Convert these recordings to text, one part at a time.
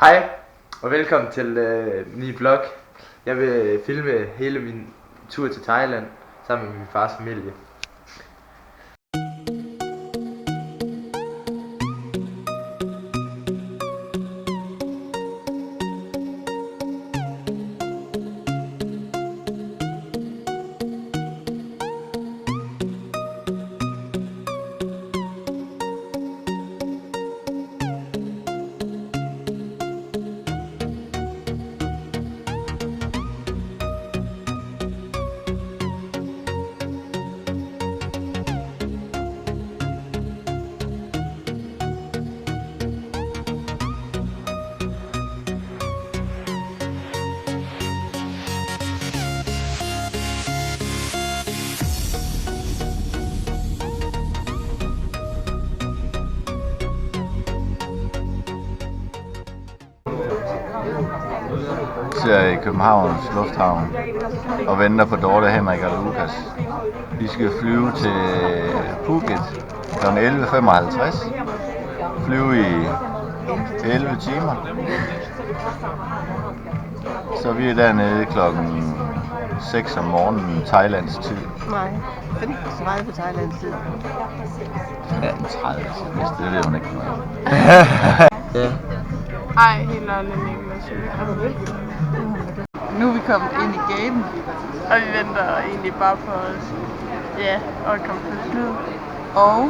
Hej og velkommen til min vlog. Jeg vil filme hele min tur til Thailand sammen med min fars familie. Jeg er i Københavns Lufthavn og venter på Dorte, Henrik og Lukas. Vi skal flyve til Phuket kl. 11.55. Flyve i 11 timer. Så vi er dernede klokken 6 om morgenen, Thailands tid. Nej, 15.30 Thailands tid. 18.30, det ved hun ikke noget. Ja. Ej, helt ærligt, Niklas. Nu er vi kommet ind i gaten. Og vi venter egentlig bare på os. Ja, og komme på flyet. Og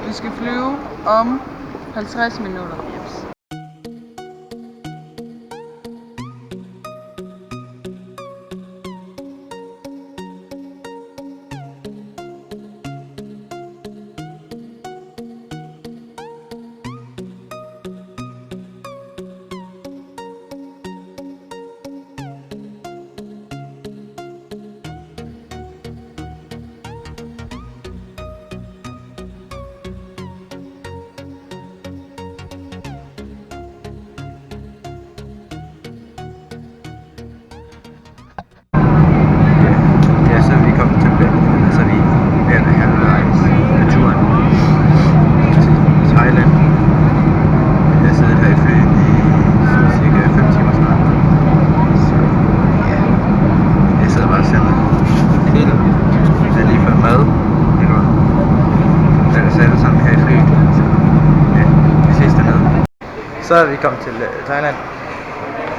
vi skal flyve om 50 minutter. Jeps. Ja, så er vi kommet tilbage. Så er vi ved at være halvvejs med turen til Thailand. Jeg har siddet her i flyet i cirka 5 timer snart. Så ja, jeg sidder bare og sender film. Det er lige før mad. Så er alle sammen her i flyet. Så ja, vi ses dernede. Så er vi kommet til Thailand.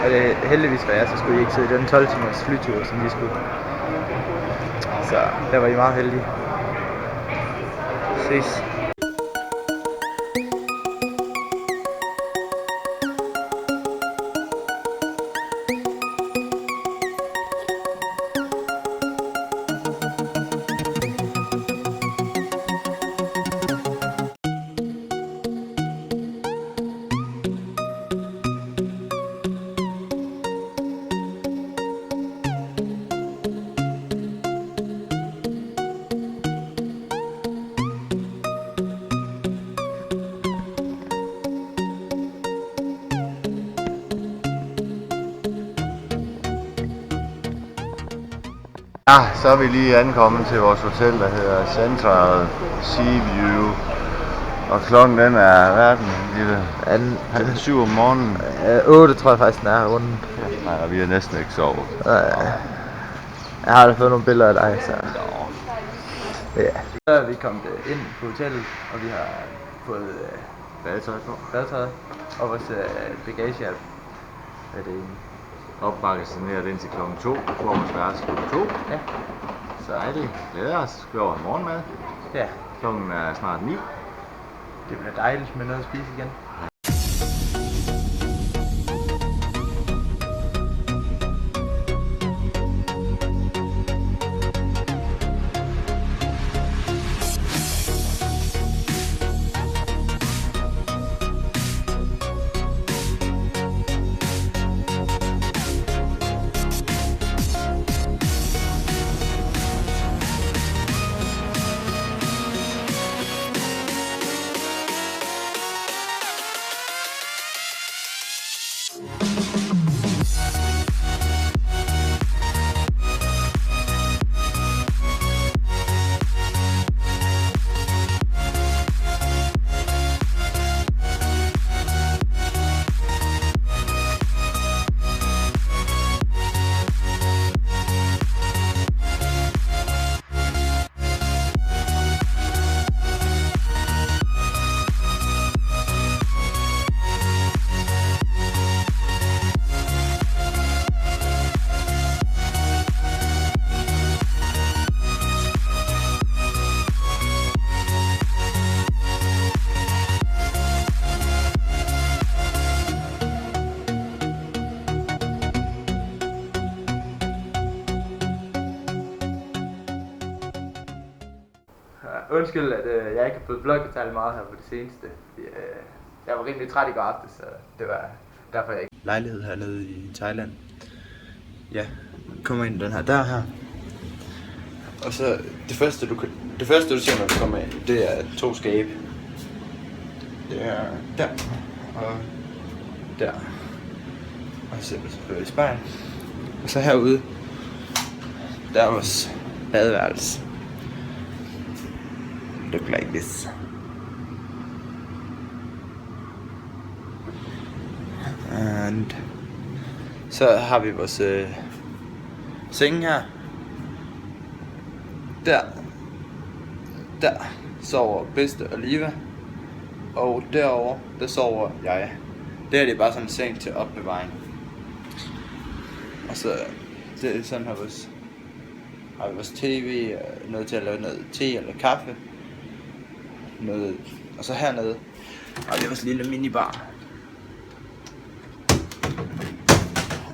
Og det heldigvis for jer, så skulle I ikke sidde i den 12 timers flytur, som vi skulle. Så der var I meget heldige. Ses. Ja, så er vi lige ankommet til vores hotel, der hedder Central Sea View. Og klokken den er, hvad er den, lille? Han er 7 om morgenen. 8 tror jeg faktisk den er runden. Nej, vi har næsten ikke sovet. Jeg har da fået nogle billeder af dig, så... Ja. Så er vi kommet ind på hotellet, og vi har fået Badetøj på. badetøj og vores bagage er det egentlig. Opmagasineret indtil klokken 2. Vi får vores værelse klokken 2. Ja. Så er det. Glæder os. Vi over morgenmad. Ja, Klokken er snart 9. det bliver dejligt med noget at spise igen. undskyld, at jeg ikke har fået vlogget særlig meget her på det seneste. Jeg var rimelig træt i går aftes, så det var derfor jeg ikke... Lejlighed hernede i Thailand. Ja, kommer ind den her dør her. Og så det første du ser, når du kommer ind, det er 2 skabe. Det er der og der. Og så ser du selvfølgelig i spejl. Og så herude, der er vores badeværelse. Look like this. And så har vi vores seng her. Der sover bedste Oliva. Og derovre, der sover jeg. Det er bare sådan en seng til opbevaring. Og så det er sådan har vi vores tv, noget til at lave noget te eller kaffe. Noget, og så hernede har vi vores lille minibar.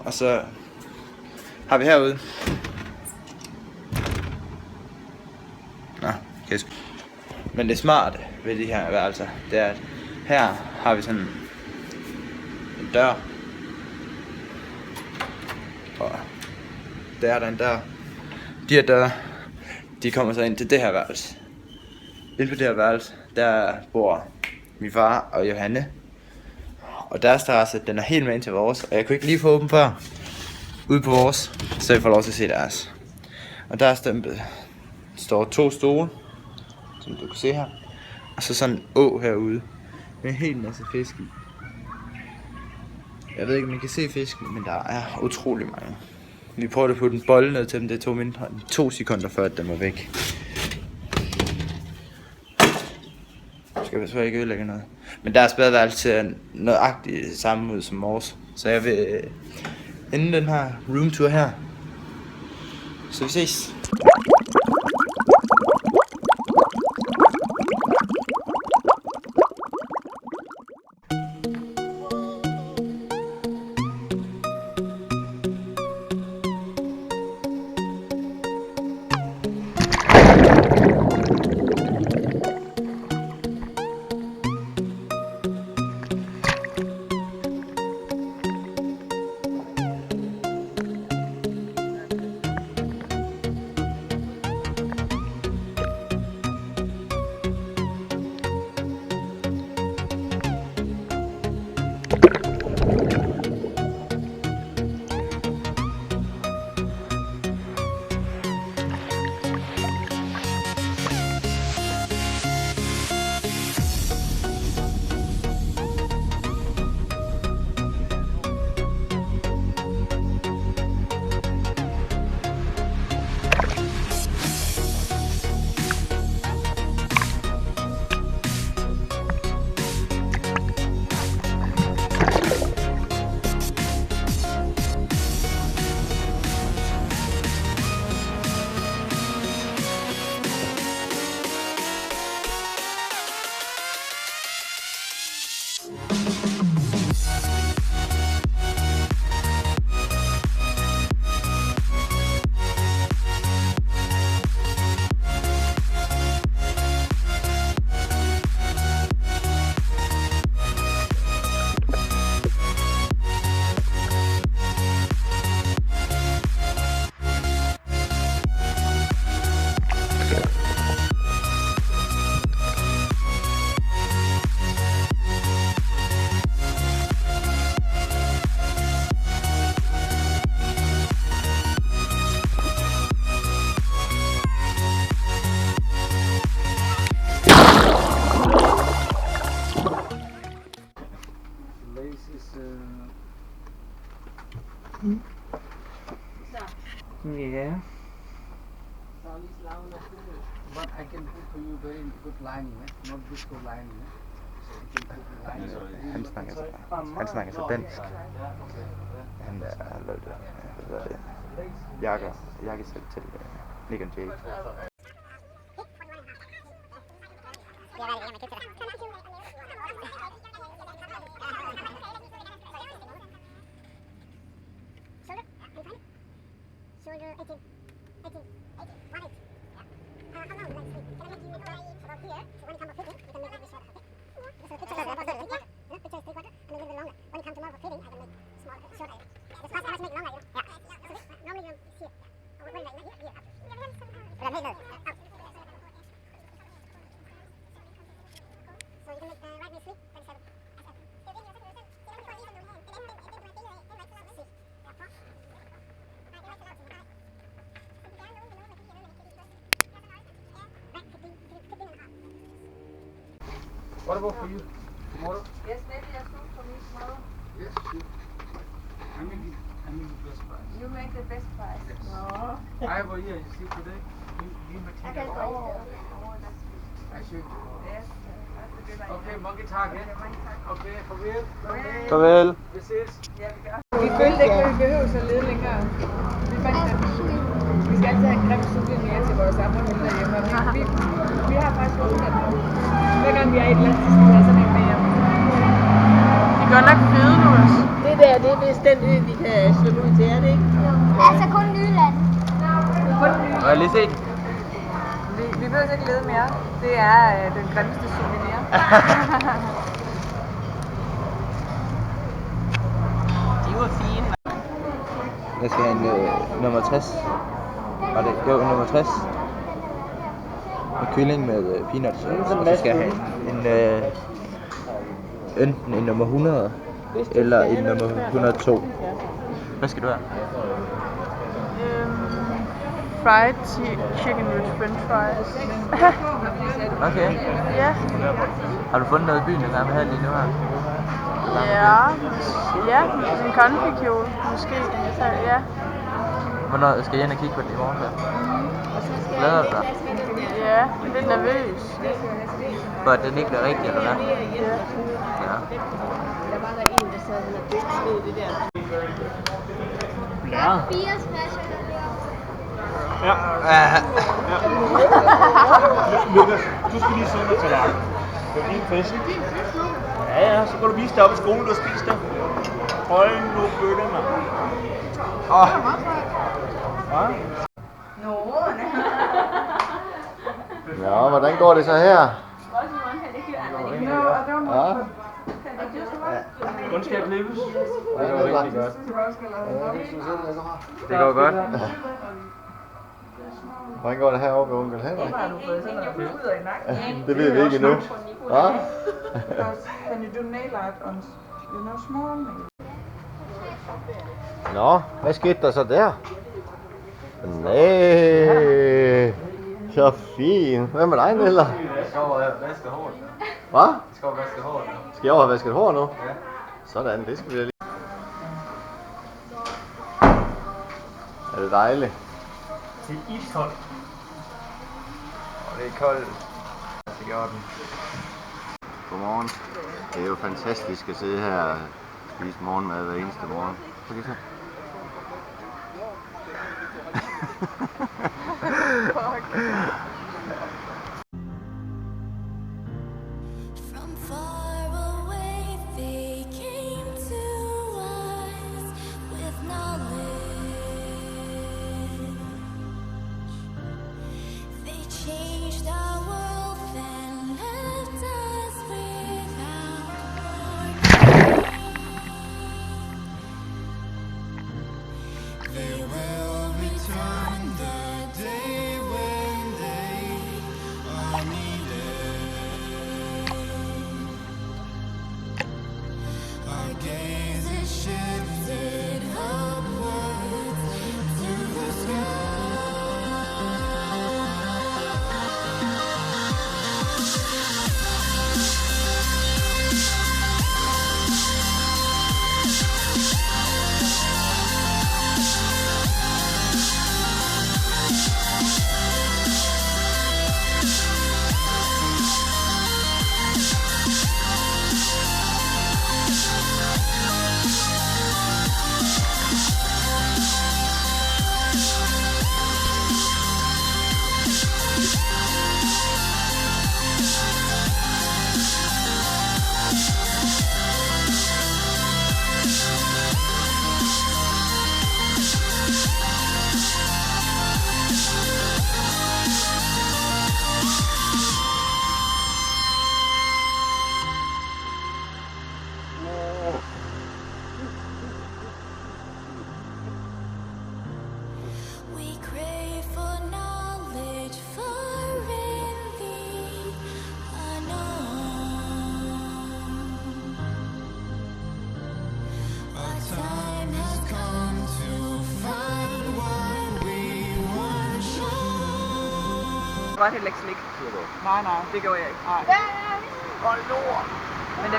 Og så har vi herude. Nå, kæsk. Men det smarte ved de her værelser, det er, at her har vi sådan en dør. Og der er der en dør. De her døre, de kommer så ind til det her værelse. Inden for det her værelse, der bor min far og Johanne. Og deres terrasse, den er helt med ind til vores. Og jeg kunne ikke lige få åben før ude på vores, så jeg får lov til at se deres. Og der er stemplet. Står 2 stole, som du kan se her. Og så sådan en å herude med en hel masse fisk i. Jeg ved ikke om I kan se fisken, men der er utrolig mange. Vi prøvede at putte en bolle ned til dem, det tog mindre end 2 sekunder før at den var væk. Skal vi så ikke ødelægge noget. Men deres badeværelse ser nøjagtigt samme ud som vores. Så jeg vil ende den her roomtour her. Så vi ses. Yeah. But I can put for you very good lining, not disco lining. Han snakker så dansk. Han har lavet jakkesæt til Nick and Jay. Shoulder 18, 18, 18, 1 8. How long will I sleep? Can I make you What about for you? Tomorrow? Yes, maybe a soup for me tomorrow. Yes, sure. I make the best price. You make the best price. Yes. No. I have a year, you see today. You make I it can all. go. Oh, that's good. I show you. Yes, that's a good idea. Okay, monkey target. Okay, farvel. Farvel. Vi ses. Ja, vi gør. Vi følte ikke, at vi behøver så lede længere. Vi fandt den. Vi skal altid have grim suppe mere til vores sammenhæng derhjemme. Vi har faktisk fundet den. Hver gang vi er i et land, så skal vi have sådan en med hjem. De er godt nok fede nu også. Det der, det er vist den ø, vi kan svømme ud til, er det ikke? Altså kun Nyland. Må jeg lige se den? Vi behøver ikke lede mere. Det er den grimmeste souvenir. De var fine. Jeg skal have en nummer 60. Var det? Jo, nummer 60. Med kylling med peanuts. Og så skal jeg have enten en nummer 100 eller en nummer 102. Hvad skal du have? Fried chicken with french fries. Okay. Ja. Har du fundet noget i byen, du gerne vil have lige nu her? Ja, en konfekjole måske. Så, ja. Hvornår skal jeg ind og kigge på den i morgen så? Glæder du dig? Ja, jeg er lidt nervøs. For at den ikke bliver rigtig, eller hvad? Ja. Ja. Der var der en, der sad og havde det der. Ja. Lukas, du skal lige sidde med tallerken. Det er din fest. Ja, så kan du vise dig op i skolen, du har spist det. Hold nu bøtte, mand. Ja, hvordan går det så her? Ja. Hvordan skal jeg klippes? Det går rigtig godt. Det går godt. Hvordan går det herovre ved onkel Henrik? Har du fået sådan noget puder i nakken? Det ved vi ikke endnu. Ja? Can you do nail art on, small nail? Nå, hvad skete der så der? Nej, så fint. Hvad med dig, Niller? Jeg skal over og vaske håret. Hvad? Jeg skal over og vaske håret. Skal jeg over og vaske hår nu? Ja. Sådan, det skal vi da lige. Er det dejligt? Det er iskoldt. Og det er koldt. Det gjorde den. Godmorgen. Det er jo fantastisk at sidde her og spise morgenmad hver eneste morgen. Prøv lige så. From far away they came to us with knowledge. They changed our world and left us without warning. They will return the day when they are needed. Our gaze is shifted upwards to the sky. We crave for knowledge far in the unknown. Our time has come to find what we want shown. Var det ikke slik? Nej, det gjorde jeg ikke. Nej. Men,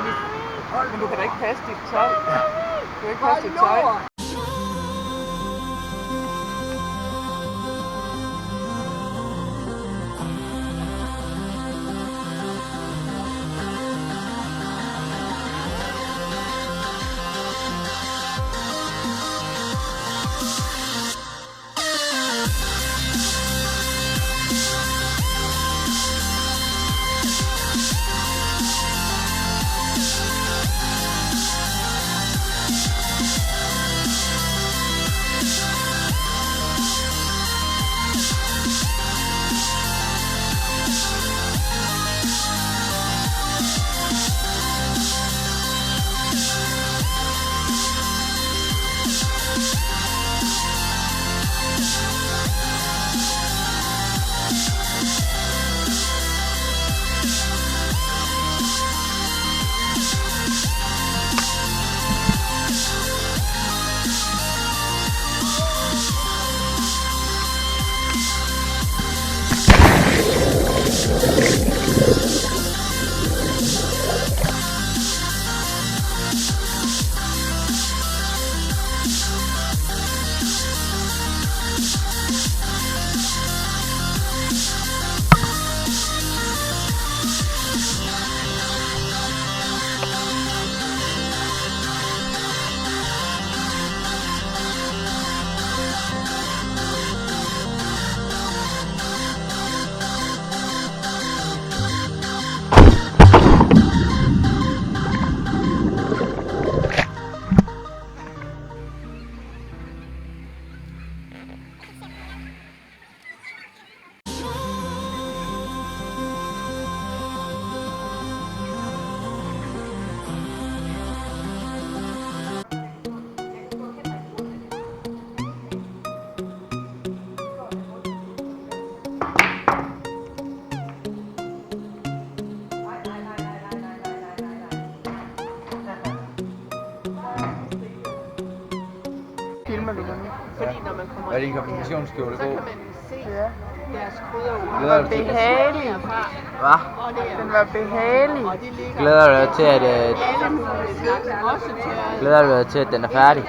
men du kan da ikke passe dit tøj. Du kan ikke passe dit tøj. Filmer du mig nu? Fordi når man kommer Er din konfirmationskjole så kan god? man se deres krydderurter. Glæder du til det? Behagelig. Hvad? Den var behagelig. Og de ligger Glæder du dig til, at, alle mulige slags, også tørret. glæder du dig til, at den er færdig?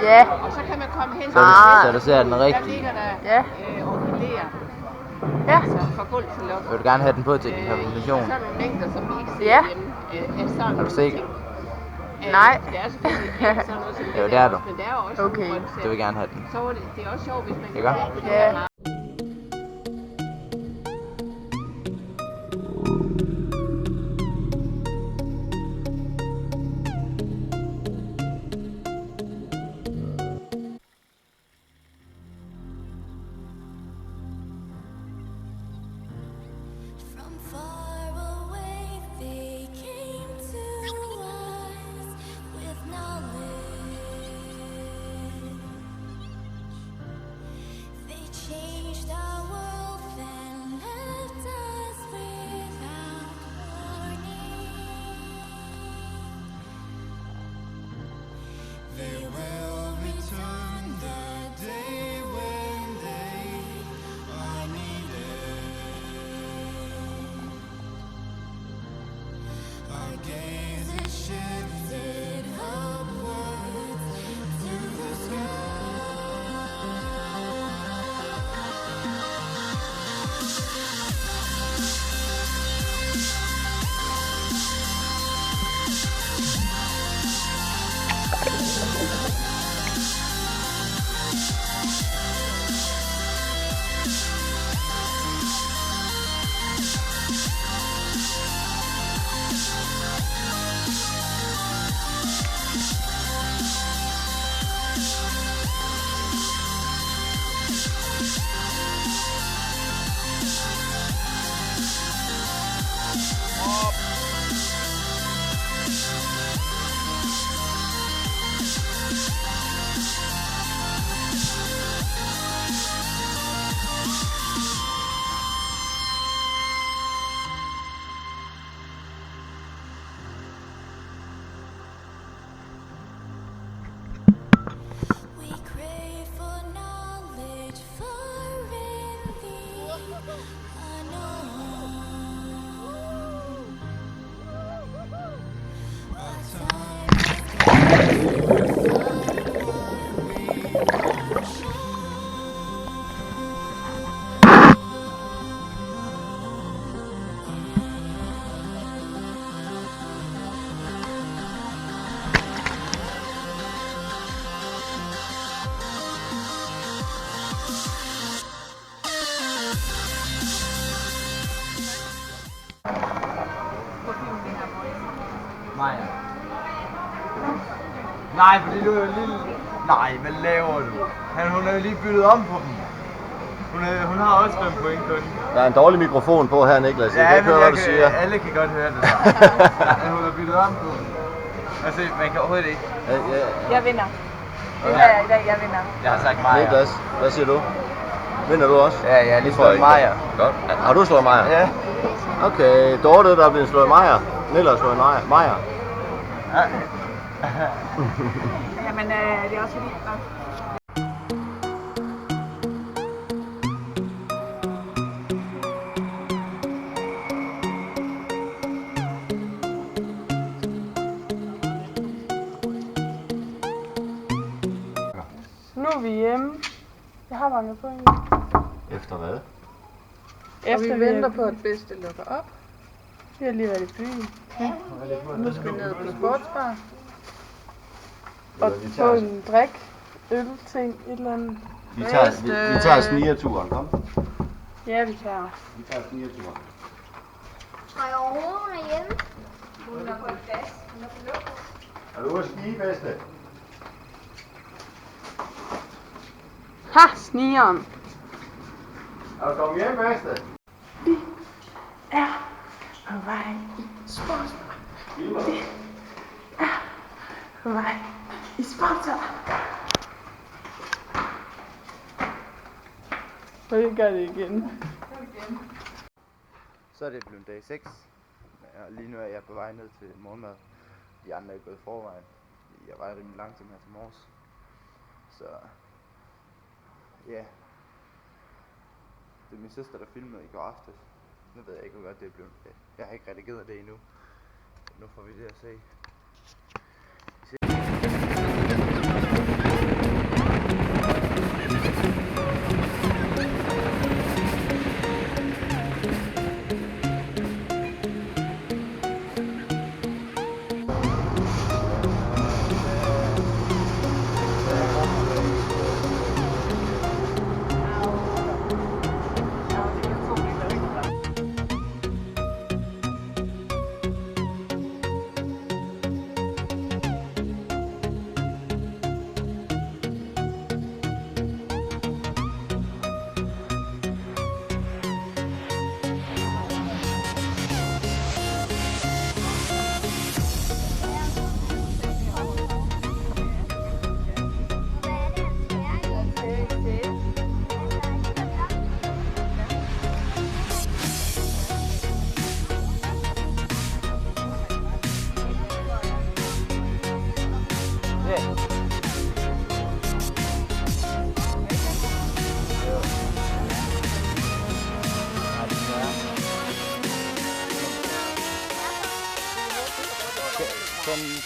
Ja. Og så kan man komme hen Så du ser den der rigtige. ligger der Ja. orkideer. Ja. Altså fra gulv til loft. Vil du gerne have den på til din konfirmation? Så er der nogle mængder, som vi ikke ser Ja. hjemme. Af sådan Er du nogle sikker? ting. Nej. Det er selvfølgelig ikke sådan noget som Jo, det er du. men det er også Okay. nogle grøntsager. Du vil gerne have den. Så er det er også sjovt, hvis man Ikke? se, Ja. From far away they came to us with knowledge. They changed Nej. Nej, fordi du er jo lille... Nej, hvad laver du? Hun er jo lige byttet om på dem. Hun har også 5 point kun. Der er en dårlig mikrofon på her, Niklas. Jeg kan ikke høre, hvad du siger. Alle kan godt høre det så. Hun har byttet om på dem. Altså, man kan overhovedet ikke. Jeg vinder. Det er jeg i dag, jeg vinder. Jeg har sagt Maja. Niklas, hvad siger du? Vinder du også? Ja, jeg har lige slået Maja. Godt. Har du slået Maja? Ja. Okay, Dorte, der er blevet slået Maja. Niklas har slået Maja. Jamen, det er også fordi... Nu er vi hjemme. Jeg har banket på en. Efter hvad? Efter vi venter på, at Bedste lukker op. Vi har lige været i byen. Nu skal vi ned på sportsbar. Og få en drik, øl, ting, et eller andet. Vi tager snigerturen, kom. Ja, vi tager. Vi tager snigerturen. Har jeg overhovedet hjemme? Hun er på en plads. Hun er på luft. Er du ude at snige, Bedste? Ha, snigeren. Er du kommet hjem, Bedste? Er på vej i sportsbar. Vi er på vej i sportsbar. Og vi gør det igen. Så er det blevet dag 6. Og lige nu er jeg på vej ned til morgenmad. De andre er gået i forvejen. Jeg var rimelig langsomt her til morges. Så ja. Det er min søster, der filmede i går aftes. Nu ved jeg ikke, hvor godt det er blevet. Jeg har ikke redigeret det endnu. Nu får vi det at se.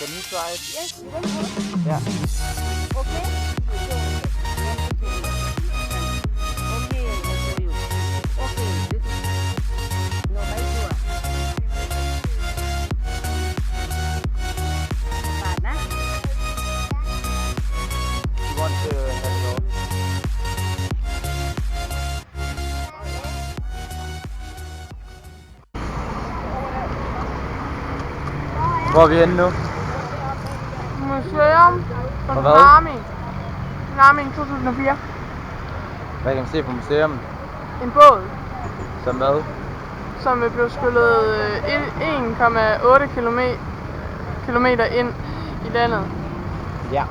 Can you try it? Yes, Yeah. okay. You want to have it all? Hvor er vi henne nu? Museum for For hvad? Tsunami 2004. Hvad kan man se på museum? En båd, Som hvad? som blev skyllet 1,8 kilometer ind i landet. Ja.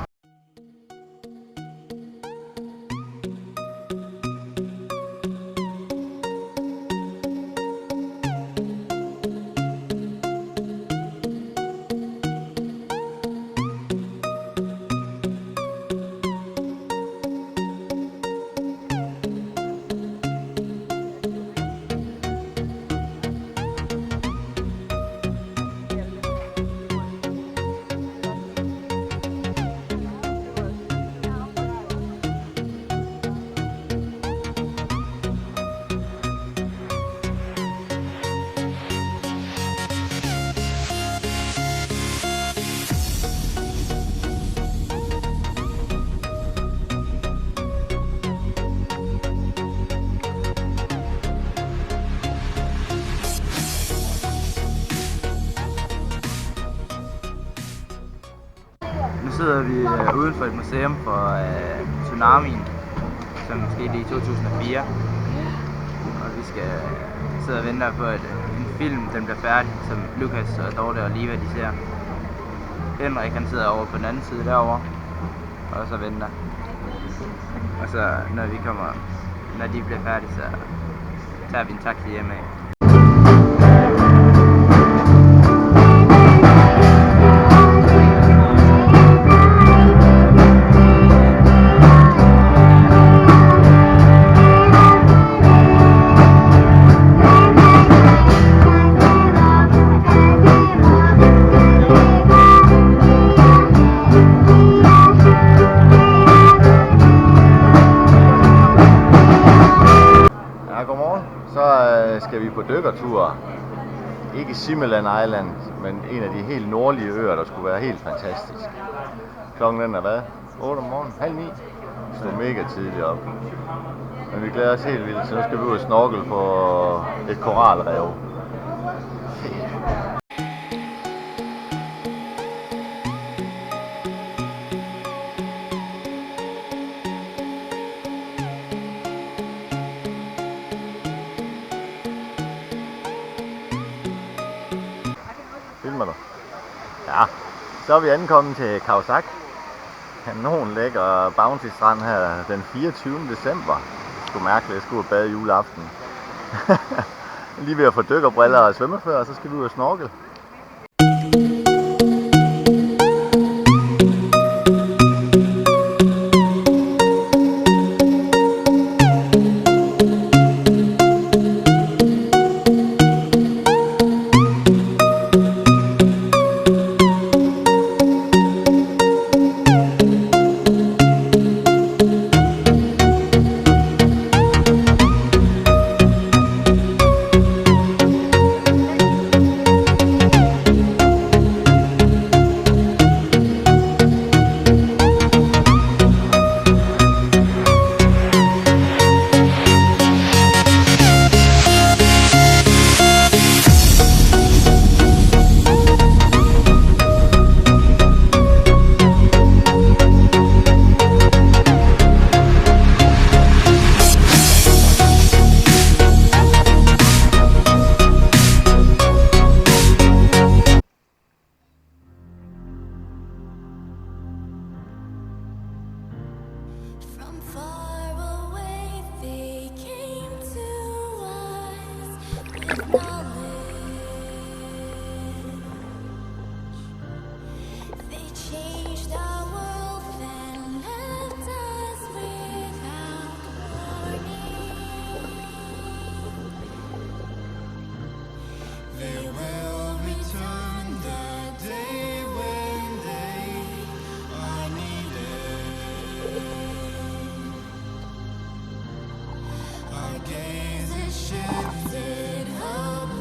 uden for et museum for tsunamien, som skete i 2004. Og vi skal sidde og vente på, at en film den bliver færdig, som Lukas og Dorte og Liva de ser. Henrik han sidder over på den anden side derovre, og så venter. Og så når de bliver færdige, så tager vi en taxi hjem af. Skal vi på dykkertur. Ikke Simmeland Island, men en af de helt nordlige øer, der skulle være helt fantastisk. Klokken den er hvad? 8 om morgenen? Halv 9? Så det er mega tidligt op. Men vi glæder os helt vildt, så nu skal vi ud og snorkel på et koralrev. Filmer du? Ja, så er vi ankommet til Khao Sak. Kanon lækker bounty strand her den 24. december. Det er sgu mærkeligt, jeg skal ud og bade juleaften. Lige ved at få dykkerbriller og svømmefører, så skal vi ud og snorkel. From far away they came to us with knowledge. They changed our world and left us without warning. They will return the day when they are needed. Our gaze is shifted up.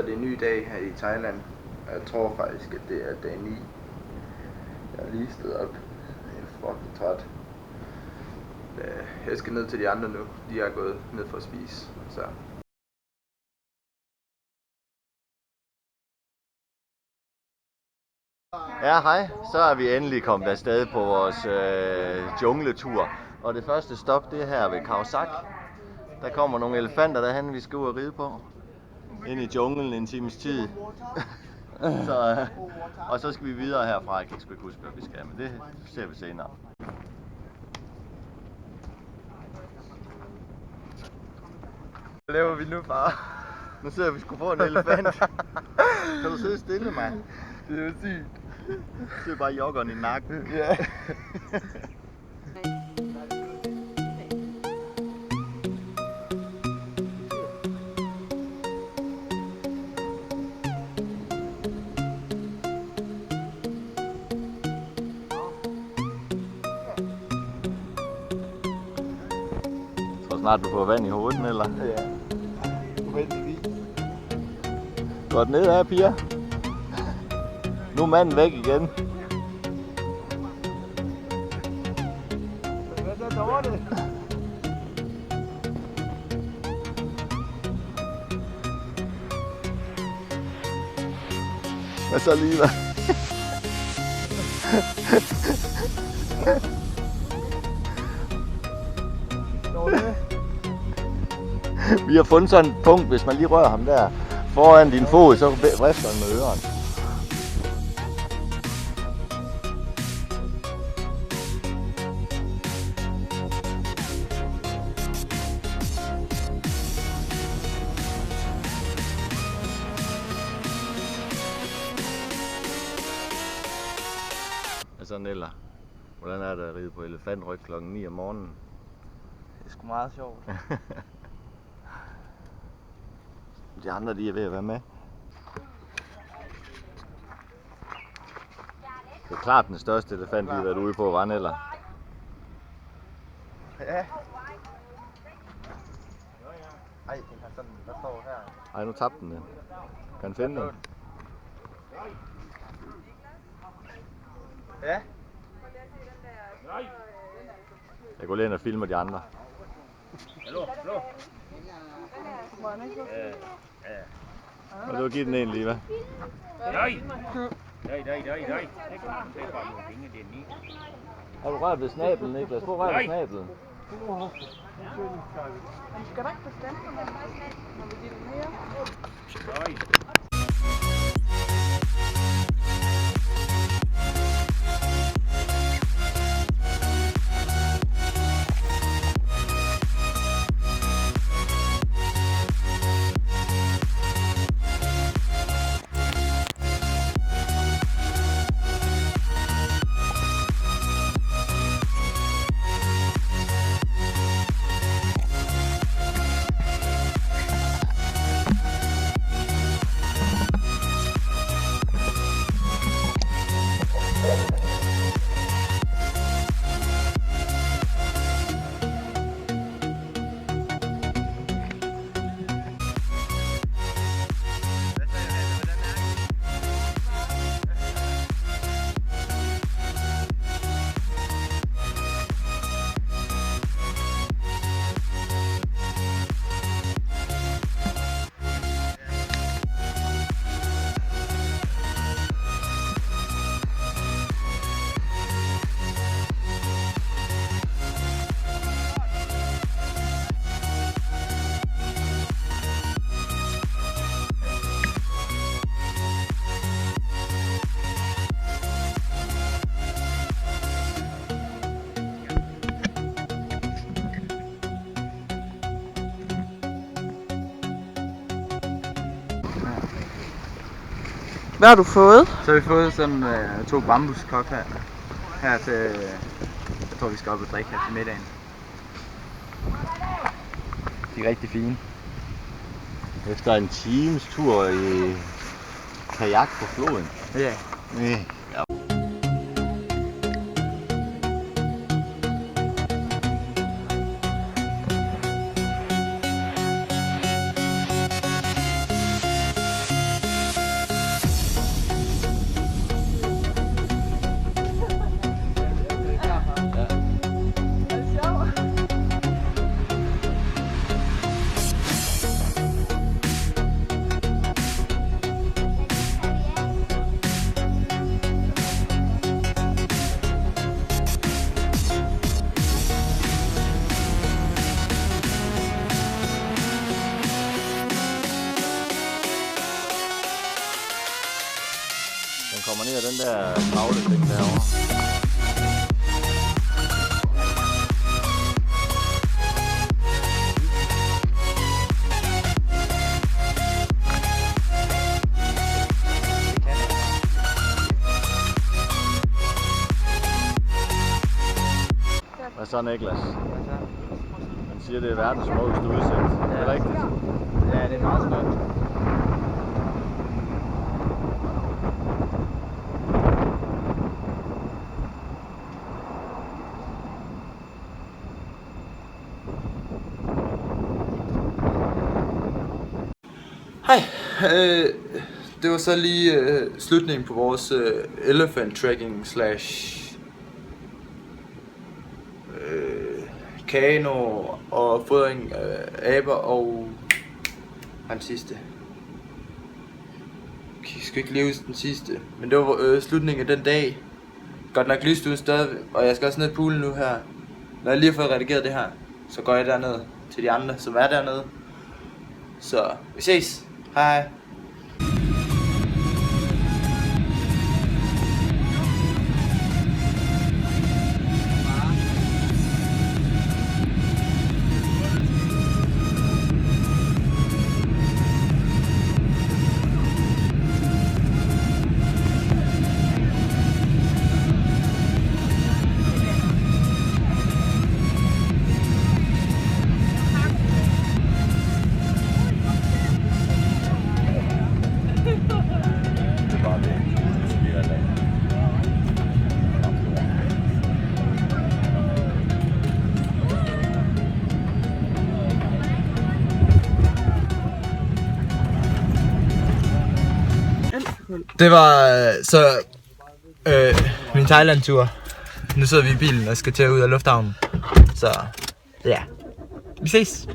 Så det er en ny dag her i Thailand. Jeg tror faktisk, at det er dag 9. Jeg er lige stået op. Jeg er fucking træt. Jeg skal ned til de andre nu. De er gået ned for at spise. Så. Ja, hej. Så er vi endelig kommet afsted på vores jungletur. Og det første stop, det er her ved Khao Sak. Der kommer nogle elefanter derhen, vi skal ud og ride på. Ind i junglen en times tid. Så, og så skal vi videre herfra. Jeg kan sgu ikke huske, hvad vi skal, men det ser vi senere. Hvad laver vi nu, far? Nu sidder vi sgu på en elefant. Kan du sidde stille, mand? Det er jo sygt. Det er bare joggeren i nakken. Ja. Jeg tror snart, du får vand i hovedet, eller? Ja. Uheldigvis. Godt ned her, piger. Nu er manden væk igen. Hvad så dårligt? Hvad så lige, hvad? Vi har fundet sådan et punkt, hvis man lige rører ham der foran din fod, så rifter han med ørerne. Altså Nella, hvordan er det at ride på elefantryg klokken 9 om morgenen? Det er sgu meget sjovt. De andre, de er ved at være med. Det er klart den største elefant, vi har været ude på, var Nella. Ja. Ej, den har sådan, der står her. Ej, nu tabte den den. Kan den finde den? Ja. Jeg går lige ind og filmer de andre. Hallo, hallo. Og du giver den en lige, hvad? Nej. Nej. Har du rørt ved snablen, Niklas? Prøv at røre ved snablen. Skal du ikke bestemme dig, når vi giver den mere? Nej. Hvad har du fået? Så har vi fået sådan 2 bambuskok her til, jeg tror vi skal op og drikke her til middagen. De er rigtig fine. Efter en times tur i kajak på floden. Ja. Ja. Den kommer ned ad den der kravleting derovre. Hvad så, Niklas? Han siger, det er verdens smukkeste udsigt. Det er rigtigt. Ja, det er meget smukt. Hej, det var så lige slutningen på vores elephant tracking slash kano og fodring af aber og den sidste. Jeg skal ikke leve den sidste, men det var slutningen af den dag. Godt nok lyst ud stadig, og jeg skal også ned i poolen nu her. Når jeg lige har fået redigeret det her, så går jeg derned til de andre, som er dernede. Så vi ses. Hej. Det var så min Thailand-tur. Nu sidder vi i bilen og skal til ud af lufthavnen. Så ja, vi ses.